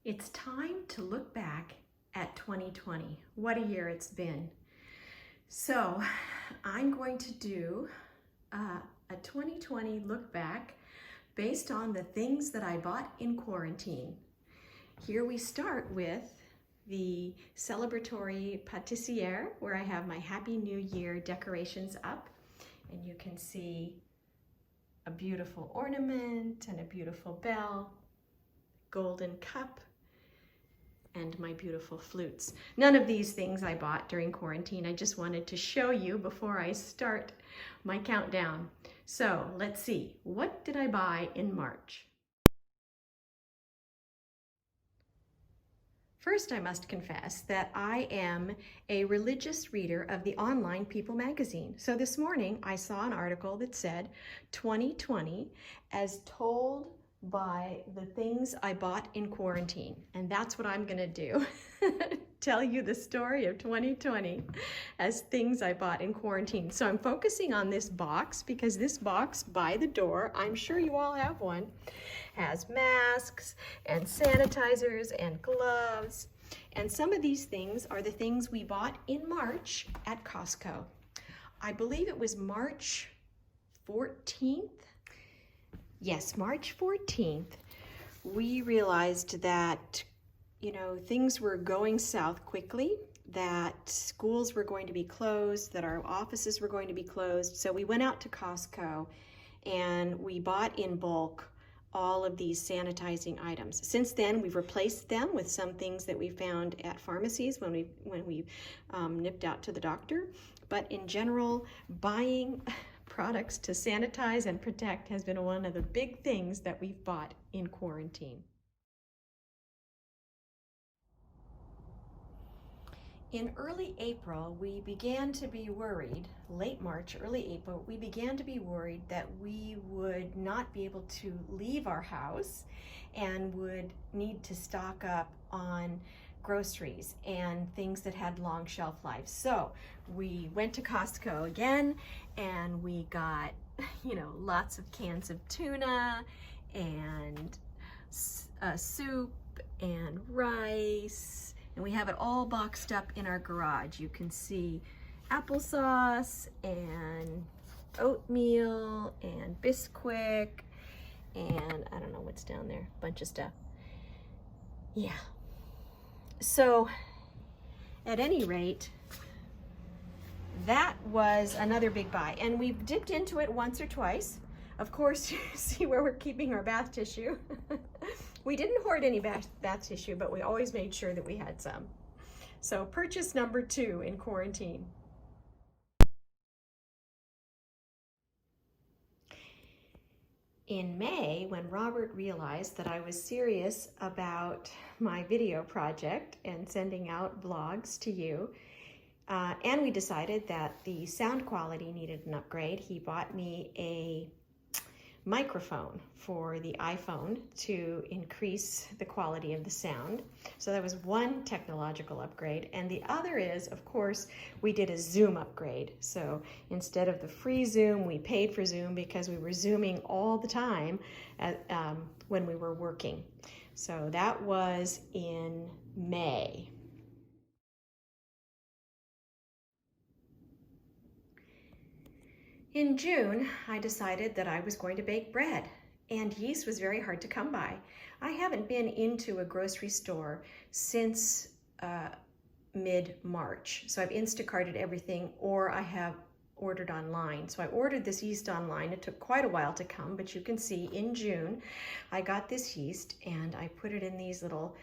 It's time to look back at 2020. What a year it's been. So I'm going to do a 2020 look back based on the things that I bought in quarantine. Here we start with the celebratory pâtissière where I have my Happy New Year decorations up, and you can see a beautiful ornament and a beautiful bell, golden cup, and my beautiful flutes. None of these things I bought during quarantine. I just wanted to show you before I start my countdown. So let's see, what did I buy in March? First, I must confess that I am a religious reader of the online People magazine. So this morning I saw an article that said 2020 as told by the things I bought in quarantine. And that's what I'm gonna do. Tell you the story of 2020 as things I bought in quarantine. So I'm focusing on this box because this box by the door, I'm sure you all have one, has masks and sanitizers and gloves. And some of these things are the things we bought in March at Costco. I believe it was March 14th. Yes, March 14th, we realized that, things were going south quickly, that schools were going to be closed, that our offices were going to be closed. So we went out to Costco and we bought in bulk all of these sanitizing items. Since then, we've replaced them with some things that we found at pharmacies when we nipped out to the doctor. But in general, buying products to sanitize and protect has been one of the big things that we've bought in quarantine. In early April, we began to be worried, late March, early April, we began to be worried that we would not be able to leave our house and would need to stock up on groceries and things that had long shelf life. So we went to Costco again and we got, lots of cans of tuna and soup and rice, and we have it all boxed up in our garage. You can see applesauce and oatmeal and Bisquick and I don't know what's down there, a bunch of stuff. Yeah. So at any rate, that was another big buy, and we've dipped into it once or twice. Of course, you see where we're keeping our bath tissue. We didn't hoard any bath tissue, but we always made sure that we had some. So purchase number 2 in quarantine. In May, when Robert realized that I was serious about my video project and sending out blogs to you, and we decided that the sound quality needed an upgrade, he bought me a microphone for the iPhone to increase the quality of the sound. So that was one technological upgrade. And the other is, of course, we did a Zoom upgrade. So instead of the free Zoom, we paid for Zoom because we were Zooming all the time when we were working. So that was in May. In June, I decided that I was going to bake bread, and yeast was very hard to come by. I haven't been into a grocery store since mid-March, so I've Instacarted everything, or I have ordered online. So I ordered this yeast online. It took quite a while to come, but you can see in June, I got this yeast and I put it in these little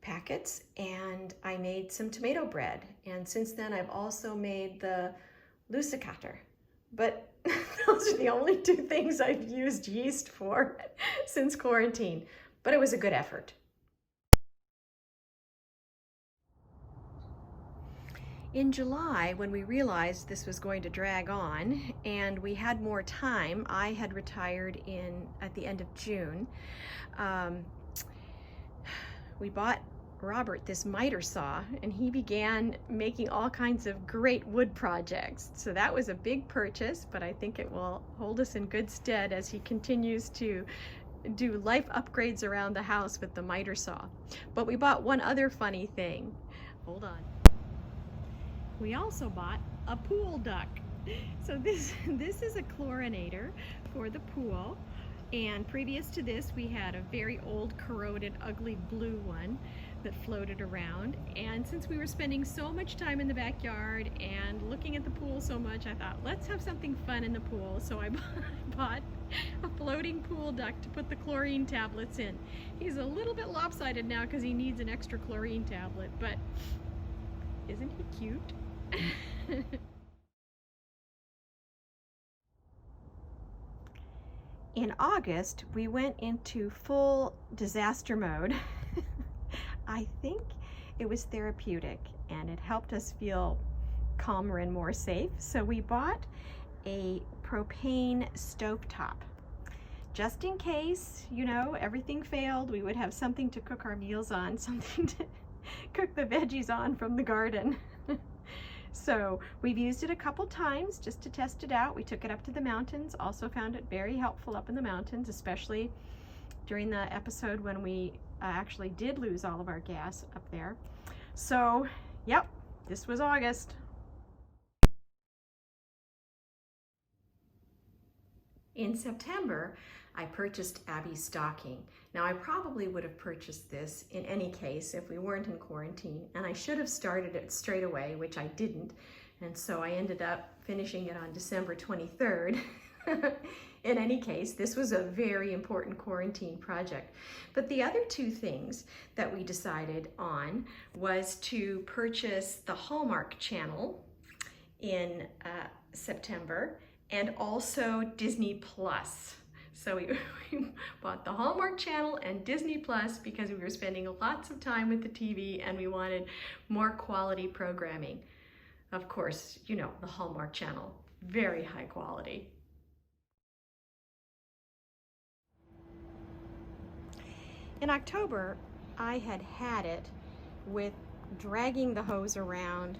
packets, and I made some tomato bread. And since then, I've also made the lucicater. But those are the only 2 things I've used yeast for since quarantine. But it was a good effort. In July, when we realized this was going to drag on and we had more time, I had retired at the end of June. We bought Robert this miter saw, and he began making all kinds of great wood projects. So that was a big purchase, but I think it will hold us in good stead as he continues to do life upgrades around the house with the miter saw. But we bought one other funny thing. Hold on. We also bought a pool duck. So this is a chlorinator for the pool. And previous to this, we had a very old, corroded, ugly blue one that floated around. And since we were spending so much time in the backyard and looking at the pool so much, I thought, let's have something fun in the pool. So I bought a floating pool duck to put the chlorine tablets in. He's a little bit lopsided now because he needs an extra chlorine tablet, but isn't he cute? In August, we went into full disaster mode. I think it was therapeutic and it helped us feel calmer and more safe. So we bought a propane stovetop. Just in case, you know, everything failed, we would have something to cook our meals on, something to cook the veggies on from the garden. So we've used it a couple times just to test it out. We took it up to the mountains, also found it very helpful up in the mountains, especially during the episode when we actually did lose all of our gas up there. So, yep, this was August. In September, I purchased Abby's stocking. Now, I probably would have purchased this in any case if we weren't in quarantine, and I should have started it straight away, which I didn't, and so I ended up finishing it on December 23rd. In any case, this was a very important quarantine project. But the other two things that we decided on was to purchase the Hallmark channel in September, and also Disney Plus. So we bought the Hallmark channel and Disney Plus because we were spending lots of time with the TV and we wanted more quality programming. Of course, you know, the Hallmark channel, very high quality. In October, I had it with dragging the hose around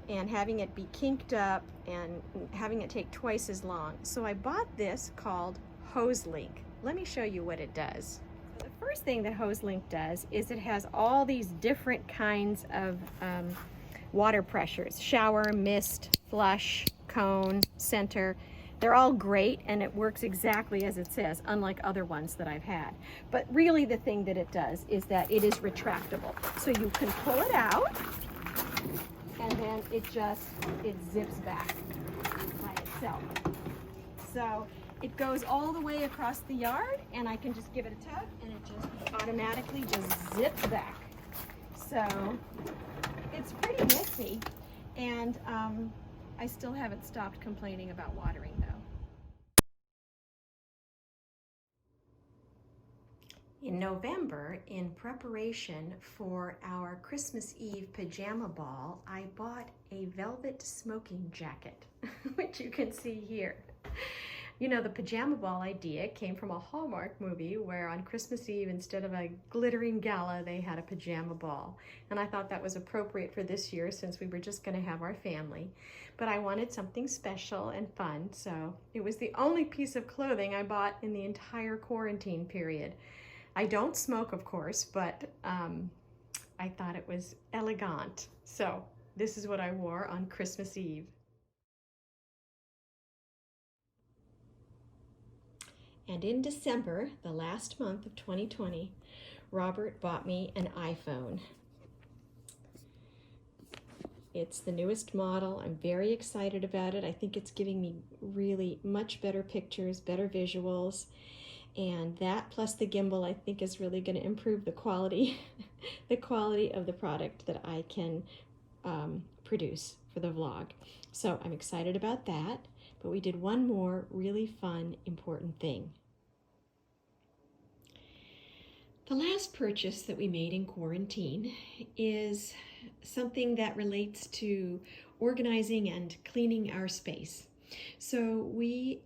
and having it be kinked up and having it take twice as long. So I bought this called Hose Link. Let me show you what it does. The first thing that Hose Link does is it has all these different kinds of water pressures: shower, mist, flush, cone, center. They're all great and it works exactly as it says, unlike other ones that I've had. But really the thing that it does is that it is retractable. So you can pull it out and then it zips back by itself. So it goes all the way across the yard and I can just give it a tug and it just automatically just zips back. So it's pretty nifty, and I still haven't stopped complaining about watering though. In November, in preparation for our Christmas Eve pajama ball, I bought a velvet smoking jacket, which you can see here. You know, the pajama ball idea came from a Hallmark movie where on Christmas Eve, instead of a glittering gala, they had a pajama ball. And I thought that was appropriate for this year since we were just going to have our family. But I wanted something special and fun, so it was the only piece of clothing I bought in the entire quarantine period. I don't smoke, of course, but I thought it was elegant. So this is what I wore on Christmas Eve. And in December, the last month of 2020, Robert bought me an iPhone. It's the newest model. I'm very excited about it. I think it's giving me really much better pictures, better visuals. And that plus the gimbal, I think, is really going to improve the quality, the quality of the product that I can produce for the vlog. So I'm excited about that. But we did one more really fun, important thing. The last purchase that we made in quarantine is something that relates to organizing and cleaning our space. So we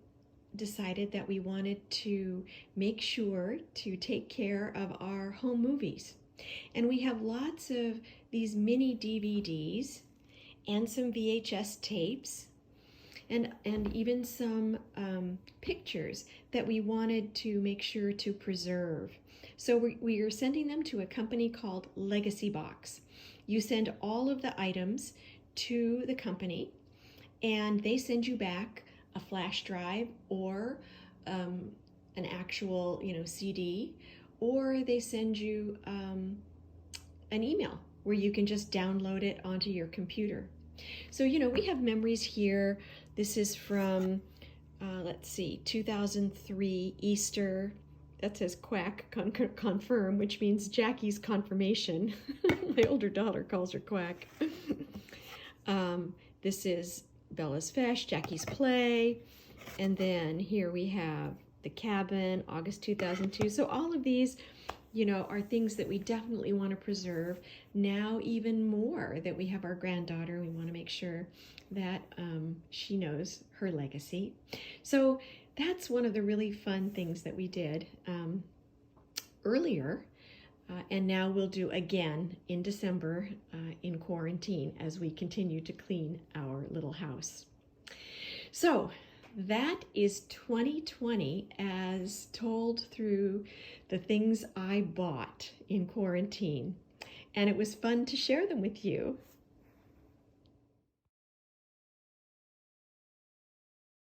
decided that we wanted to make sure to take care of our home movies. And we have lots of these mini DVDs and some VHS tapes and even some pictures that we wanted to make sure to preserve. So we are sending them to a company called Legacy Box. You send all of the items to the company, and they send you back a flash drive or an actual, CD, or they send you an email where you can just download it onto your computer. So, we have memories here. This is from, let's see, 2003 Easter. That says quack, confirm, which means Jackie's confirmation. My older daughter calls her quack. This is Bella's Fesh, Jackie's Play. And then here we have the cabin, August 2002. So all of these, are things that we definitely want to preserve. Now even more that we have our granddaughter, we want to make sure that she knows her legacy. So that's one of the really fun things that we did earlier, and now we'll do again in December in quarantine as we continue to clean our little house. So that is 2020 as told through the things I bought in quarantine. And it was fun to share them with you.